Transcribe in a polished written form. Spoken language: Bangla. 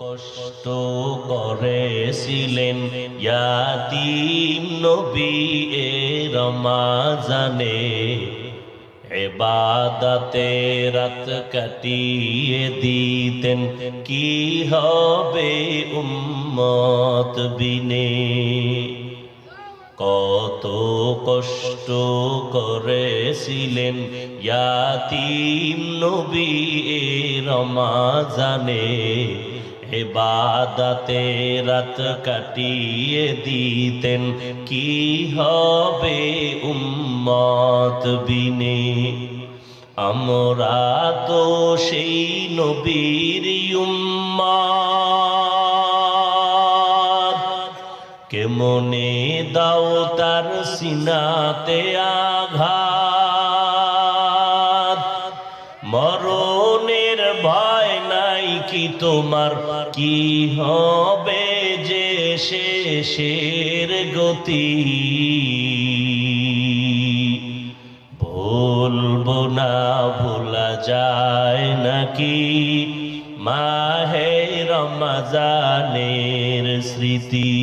কষ্ট করেছিলেন ইয়াতীম নবী এ রমাজানে, ইবাদতে রাত কাটিয়ে দিতেন, কি হবে উম্মত বিনে। কত কষ্ট করেছিলেন ইয়াতীম নবী এ রমাজানে, ইবাদতে রাত কাটিয়ে দিতেন, কি হবে উম্মত বিনে। আমরা তো সেই নবীর উম্মত, কেমনে দাও তার সিনাতে আঘাত। মরণের ভয় নাই কি তোমার, কি হবে যে শেষের গতি। ভুলবো না ভোলা যায় নাকি মাহে রমজানের স্মৃতি।